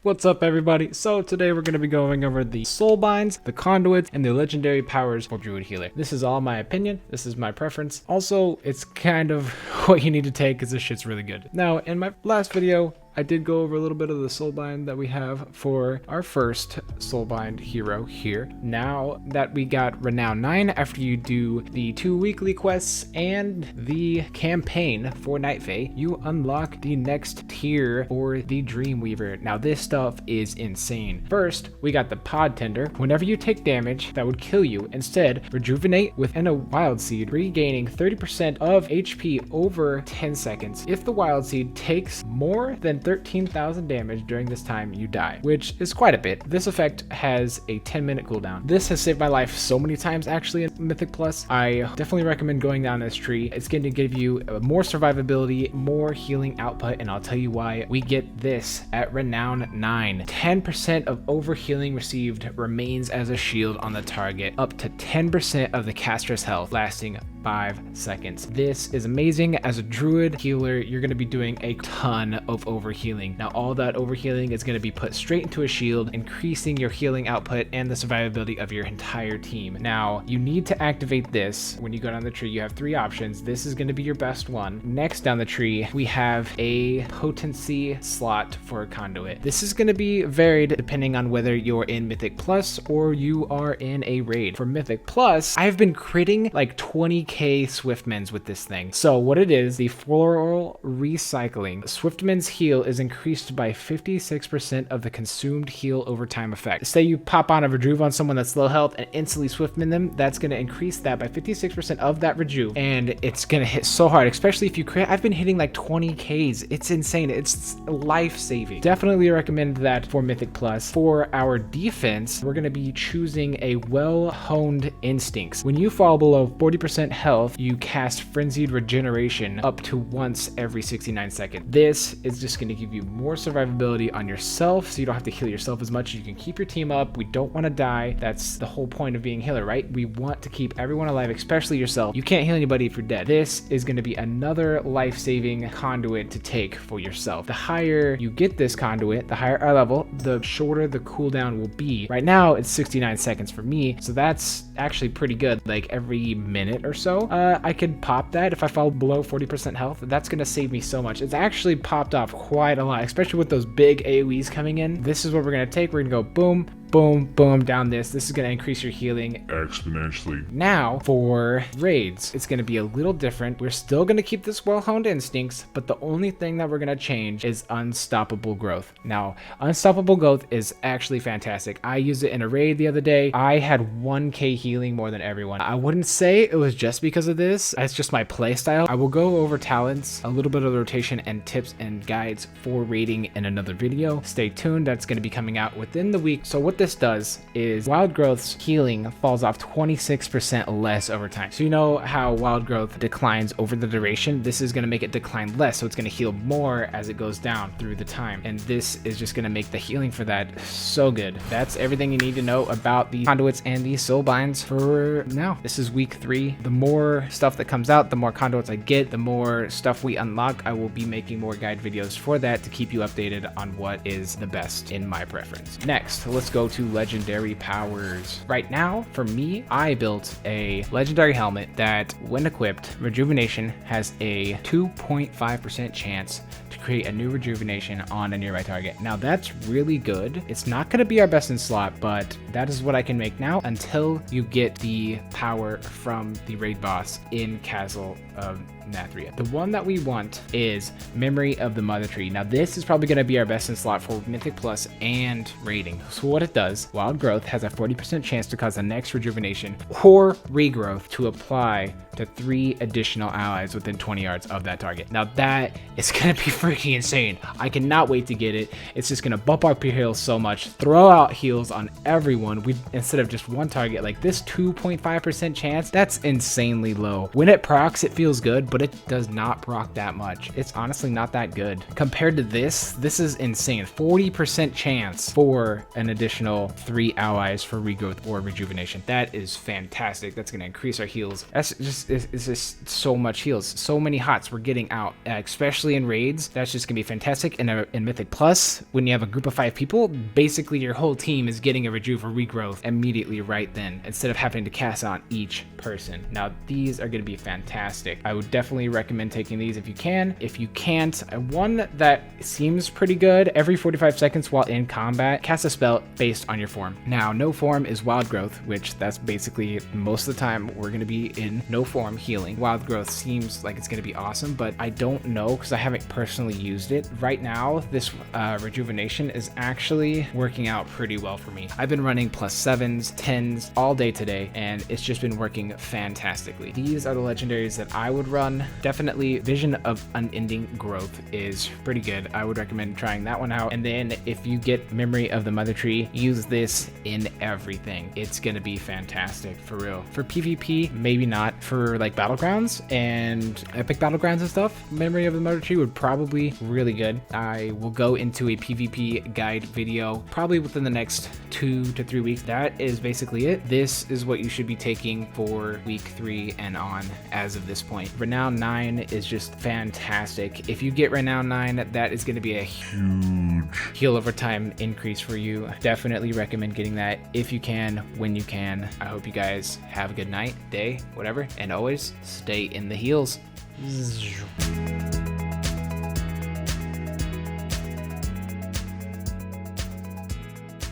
What's up, everybody? So today we're going to be going over the Soulbinds, the Conduits, and the legendary powers for Druid Healer. This is all my opinion. This is my preference. Also, it's kind of what you need to take because this shit's really good. Now, in my last video, I did go over a little bit of the Soulbind that we have for our first Soulbind hero here. Now that we got Renown 9, after you do the 2 weekly quests and the campaign for Night Fae, you unlock the next tier for the Dreamweaver. Now this stuff is insane. First, we got the Pod Tender. Whenever you take damage that would kill you, instead rejuvenate within a Wild Seed, regaining 30% of HP over 10 seconds. If the Wild Seed takes more than 13,000 damage during this time, you die, which is quite a bit. This effect has a 10-minute cooldown. This has saved my life so many times actually in Mythic Plus. I definitely recommend going down this tree. It's going to give you more survivability, more healing output, and I'll tell you why. We get this at Renown 9. 10% of overhealing received remains as a shield on the target, up to 10% of the caster's health, lasting 5 seconds. This is amazing. As a druid healer, you're going to be doing a ton of overhealing. Now all that overhealing is going to be put straight into a shield, increasing your healing output and the survivability of your entire team. Now you need to activate this. When you go down the tree, you have 3 options. This is going to be your best one. Next down the tree, we have a potency slot for a conduit. This is going to be varied depending on whether you're in Mythic Plus or you are in a raid. For Mythic Plus, I've been critting like 20k Swiftmans with this thing. So what it is, the floral recycling. Swiftman's heal is increased by 56% of the consumed heal over time effect. Say you pop on a rejuve on someone that's low health and instantly Swiftman them, that's going to increase that by 56% of that rejuve, and it's going to hit so hard, especially if you crit. I've been hitting like 20Ks. It's insane. It's life-saving. Definitely recommend that for Mythic Plus. For our defense, we're going to be choosing a well-honed instincts. When you fall below 40% health, you cast Frenzied Regeneration up to once every 69 seconds. This is just going to give you more survivability on yourself, so you don't have to heal yourself as much. You can keep your team up. We don't want to die. That's the whole point of being a healer, right? We want to keep everyone alive, especially yourself. You can't heal anybody if you're dead. This is going to be another life-saving conduit to take for yourself. The higher you get this conduit, the higher our level, the shorter the cooldown will be. Right now, it's 69 seconds for me, so that's actually pretty good. Like every minute or so, I could pop that if I fall below 40% health. That's going to save me so much. It's actually popped off quite a lot, especially with those big AoEs coming in. This is what we're going to take. We're going to go boom, boom, boom down this. This is going to increase your healing exponentially. Now for raids, it's going to be a little different. We're still going to keep this well-honed instincts, but the only thing that we're going to change is unstoppable growth. Now, unstoppable growth is actually fantastic. I used it in a raid the other day. I had 1k healing more than everyone. I wouldn't say it was just because of this. It's just my play style. I will go over talents, a little bit of the rotation, and tips and guides for raiding in another video. Stay tuned. That's going to be coming out within the week. So what this does is Wild Growth's healing falls off 26% less over time. So you know how Wild Growth declines over the duration? This is going to make it decline less, so it's going to heal more as it goes down through the time. And this is just going to make the healing for that so good. That's everything you need to know about the Conduits and the Soulbinds for now. This is week 3. The more stuff that comes out, the more Conduits I get, the more stuff we unlock. I will be making more guide videos for that to keep you updated on what is the best in my preference. Next, let's go to legendary powers. Right now, for me, I built a legendary helmet that, when equipped, rejuvenation has a 2.5% chance to create a new rejuvenation on a nearby target. Now that's really good. It's not going to be our best in slot, but that is what I can make now until you get the power from the raid boss in Castle of Nathria. The one that we want is Memory of the Mother Tree. Now this is probably going to be our best in slot for Mythic Plus and raiding. So what it does, Wild Growth has a 40% chance to cause the next rejuvenation or regrowth to apply to 3 additional allies within 20 yards of that target. Now that is going to be freaking freaking insane. I cannot wait to get it. It's just gonna bump up your heals so much, throw out heals on everyone. We instead of just one target, like this 2.5% chance, that's insanely low. When it procs, it feels good, but it does not proc that much. It's honestly not that good. Compared to this is insane. 40% chance for an additional 3 allies for regrowth or rejuvenation. That is fantastic. That's gonna increase our heals. It's just so much heals. So many hots we're getting out, especially in raids. That's just gonna be fantastic. And in Mythic Plus, when you have a group of 5 people, basically your whole team is getting a rejuve or regrowth immediately right then, instead of having to cast on each person. Now these are gonna be fantastic. I would definitely recommend taking these if you can. If you can't, one that seems pretty good, every 45 seconds while in combat, cast a spell based on your form. Now, no form is wild growth, which that's basically most of the time we're going to be in no form healing. Wild growth seems like it's going to be awesome, but I don't know because I haven't personally used it. Right now, this rejuvenation is actually working out pretty well for me. I've been running +7s, 10s all day today, and it's just been working fantastically. These are the legendaries that I would run. Definitely Vision of Unending Growth is pretty good. I would recommend trying that one out. And then if you get Memory of the Mother Tree, use this in everything. It's gonna be fantastic for real. For PvP, maybe not. For like battlegrounds and epic battlegrounds and stuff, Memory of the Mother Tree would probably be really good. I will go into a PvP guide video probably within the next 2 to 3 weeks. That is basically it. This is what you should be taking for week 3 and on as of this point. Renown 9 is just fantastic. If you get Renown 9, that is going to be a huge heal over time increase for you. Definitely recommend getting that if you can, when you can. I hope you guys have a good night, day, whatever, and always stay in the heals.